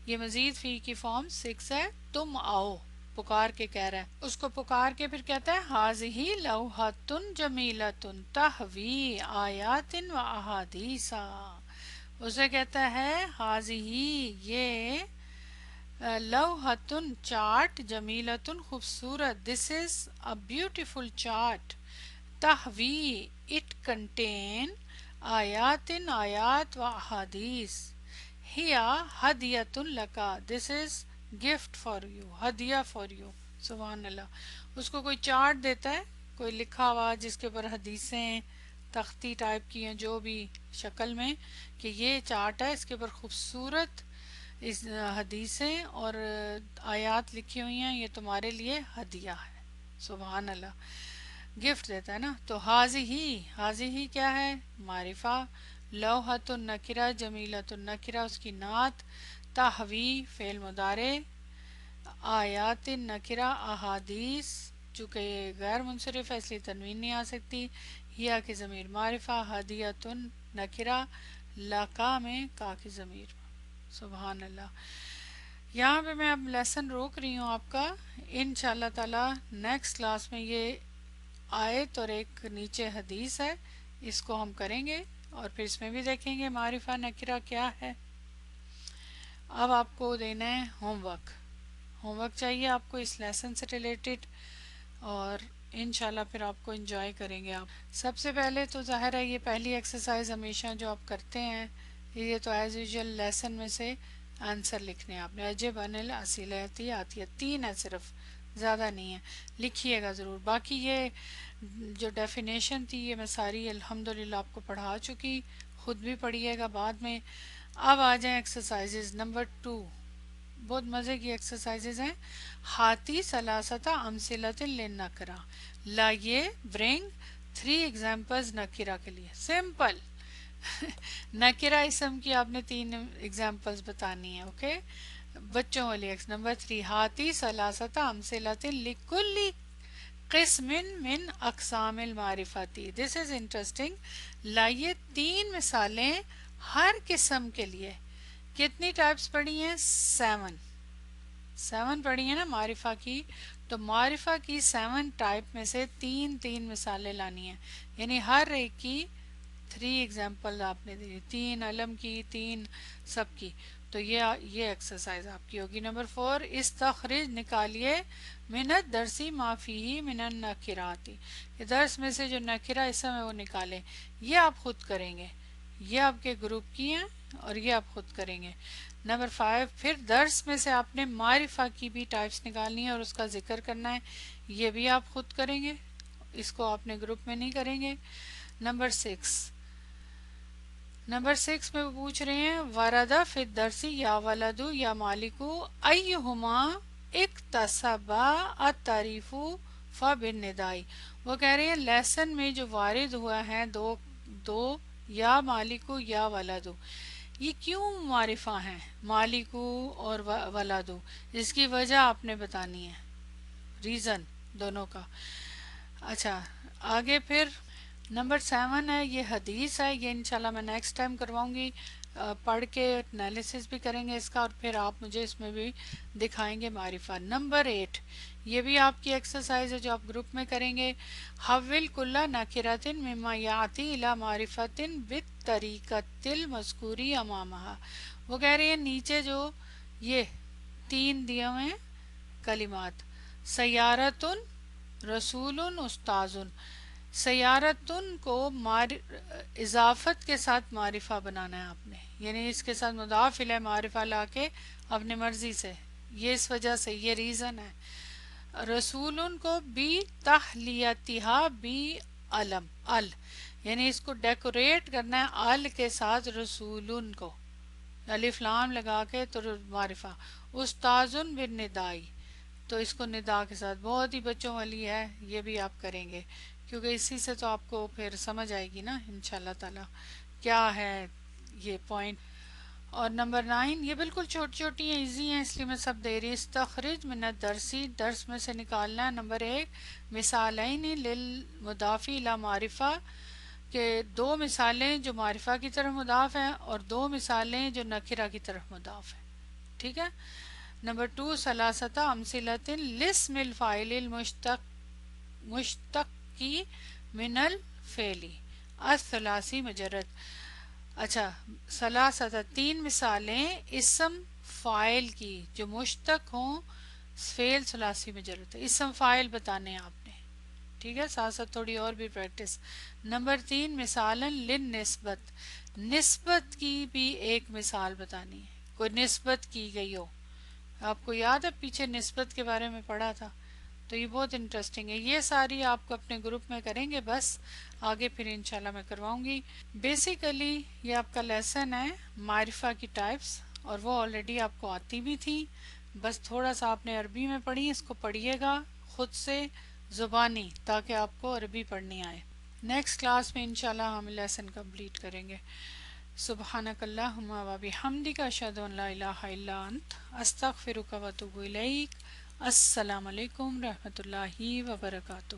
یہ مزید فیہی کی فارم 6 ہے، تم آؤ، پکار کے کہہ رہا ہے. اس کو پکار کے پھر کہتا ہے ہاذہ لوحۃ جمیلۃ تحوی آیات و احادیثا. اسے کہتا ہے ہاذہ، یہ لوحۃ چارٹ، جمیلۃ خوبصورت، this is a beautiful chart, تحوی اٹ کنٹین آیات آیات و احادیث، ہیا ہدیۃ لکا، this is gift for you, ہدیہ فار یو. سبحان اللہ. اس کو کوئی چارٹ دیتا ہے، کوئی لکھا ہوا جس کے اوپر حدیثیں تختی ٹائپ کی ہیں جو بھی شکل میں، کہ یہ چارٹ ہے، اس کے اوپر خوبصورت اس حدیثیں اور آیات لکھی ہوئی ہیں، یہ تمہارے لیے ہدیہ ہے. سبحان اللہ. گفٹ دیتا ہے نا. تو حاضی کیا ہے؟ معرفہ. لوحۃ النکرہ، جمیلۃ النکرہ اس کی نعت. تحوی فعل مضارع. آیات نکرہ احادیث، چونکہ یہ غیر منصرف ہے اس لیے تنوین نہیں آ سکتی. ہیا کی ضمیر معرفہ، ہدیۃ نکرہ، لکا میں کا کی ضمیر. سبحان اللہ. یہاں پہ میں اب لیسن روک رہی ہوں آپ کا. انشاءاللہ تعالی نیکسٹ کلاس میں یہ آیت اور ایک نیچے حدیث ہے، اس کو ہم کریں گے اور پھر اس میں بھی دیکھیں گے معرفہ نکرہ کیا ہے. اب آپ کو دینا ہے ہوم ورک. ہوم ورک چاہیے آپ کو اس لیسن سے ریلیٹڈ، اور انشاءاللہ پھر آپ کو انجوائے کریں گے. آپ سب سے پہلے تو ظاہر ہے یہ پہلی ایکسرسائز ہمیشہ جو آپ کرتے ہیں، یہ تو ایز یوزول لیسن میں سے آنسر لکھنے ہیں آپ نے. عجب ان الاسئلۃ آتیہ، 3 ہے صرف، زیادہ نہیں ہے، لکھیے گا ضرور. باقی یہ جو ڈیفینیشن تھی یہ میں ساری الحمدللہ آپ کو پڑھا چکی، خود بھی پڑھیے گا بعد میں. اب آ جائیں ایکسرسائزز نمبر 2. بہت مزے کی ایکسرسائزز ہیں. ہاتی ثلاثۃ امثلۃ للنکرہ، لائیے برنگ 3 ایگزامپلز نکرہ کے لیے. سمپل. نکرہ اسم کی آپ نے 3 ایگزامپلز بتانی ہیں. اوکے، بچوں والی. نمبر 3، ہاتی ثلاثۃ امثلۃ لکل قسم من اقسام المعرفتی. دس از انٹرسٹنگ. لائیے 3 مثالیں ہر قسم کے لیے. کتنی ٹائپس پڑھی ہیں؟ 7 پڑھی ہیں نا معرفہ کی. تو معرفہ کی 7 ٹائپ میں سے 3 مثالیں لانی ہیں، یعنی ہر ایک کی 3 ایگزامپل آپ نے دی، 3 علم کی، 3 سب کی. تو یہ ایکسرسائز آپ کی ہوگی. نمبر 4، استخرج نکالیے من الدرسی ما فیہ من النکراتی. یہ درس میں سے جو نکرہ اسم ہے وہ نکالیں. یہ آپ خود کریں گے، یہ آپ کے گروپ کی ہیں اور یہ آپ خود کریں گے. نمبر 5، پھر درس میں سے آپ نے معرفہ کی بھی ٹائپس نکالنی ہے اور اس کا ذکر کرنا ہے، یہ بھی آپ خود کریں گے، اس کو آپ نے گروپ میں نہیں کریں گے. نمبر 6 میں وہ پوچھ رہے ہیں وردہ فی الدرسی یا ولدو یا مالکو ایہما اکتسبا التعریف فبالندائی. وہ کہہ رہے ہیں لیسن میں جو وارد ہوا ہے دو یا مالکو یا ولدو، یہ کیوں معرفہ ہیں مالکو اور ولادو، اس کی وجہ آپ نے بتانی ہے، ریزن دونوں کا. اچھا آگے پھر نمبر 7 ہے، یہ حدیث ہے، یہ انشاءاللہ میں نیکسٹ ٹائم کرواؤں گی، پڑھ کے انالیسس بھی کریں گے اس کا، اور پھر آپ مجھے اس میں بھی دکھائیں گے معرفہ. نمبر 8 یہ بھی آپ کی ایکسرسائز ہے جو آپ گروپ میں کریں گے. حول کل نکرۃ مما یاتی الی معرفۃ بالطریقۃ المذکوری امامہا. وہ کہہ رہے ہیں نیچے جو یہ 3 دیے ہوئے ہیں کلمات، سیارتن، رسول، استاذن. سیارتن کو اضافت کے ساتھ معرفہ بنانا ہے آپ نے، یعنی اس کے ساتھ مضاف الیہ معرفہ لا کے اپنی مرضی سے، یہ اس وجہ سے، یہ ریزن ہے. رسول کو بھی تحلیتہا بھی علم ال، یعنی اس کو ڈیکوریٹ کرنا ہے ال کے ساتھ، رسول کو الف لام لگا کے تو معرفہ. استاذن بالندائی، تو اس کو ندا کے ساتھ، بہت ہی بچوں والی ہے، یہ بھی آپ کریں گے کیونکہ اسی سے تو آپ کو پھر سمجھ آئے گی نا انشاءاللہ تعالی کیا ہے یہ پوائنٹ. اور نمبر 9 یہ بالکل چھوٹی چھوٹی ہیں، ایزی ہیں، اس لیے میں سب دے رہی. استخرج من الدرسی، درس میں سے نکالنا ہے. نمبر 1 مثالین للمضاف الی معرفہ، کہ 2 مثالیں جو معرفہ کی طرف مضاف ہیں اور 2 مثالیں جو نکرہ کی طرف مضاف ہیں، ٹھیک ہے. نمبر 2 ثلاثۃ امثلۃ لاسم الفاعل المشتق من الفعل الثلاثی مجرد. اچھا ثلاثۃ 3 مثالیں اسم فاعل کی جو مشتق ہوں فعل ثلاثی مجرد، اسم فاعل بتانے ہیں آپ نے، ٹھیک ہے، ساتھ ساتھ تھوڑی اور بھی پریکٹس. نمبر 3 مثالاً للنسبت، نسبت کی بھی ایک مثال بتانی ہے، کوئی نسبت کی گئی ہو. آپ کو یاد ہے پیچھے نسبت کے بارے میں پڑھا تھا، تو یہ بہت انٹرسٹنگ ہے. یہ ساری آپ کو اپنے گروپ میں کریں گے، بس آگے پھر انشاءاللہ میں کرواؤں گی. بیسیکلی یہ آپ کا لیسن ہے معرفہ کی ٹائپس، اور وہ آلریڈی آپ کو آتی بھی تھی، بس تھوڑا سا آپ نے عربی میں پڑھی، اس کو پڑھیے گا خود سے زبانی تاکہ آپ کو عربی پڑھنی آئے. نیکسٹ کلاس میں انشاءاللہ ہم لیسن کمپلیٹ کریں گے. سبحانک اللہم و بحمدک، اشہد ان لا الہ الا انت، استغفرک و اتوب الیک. السلام علیکم رحمۃ اللہ وبرکاتہ.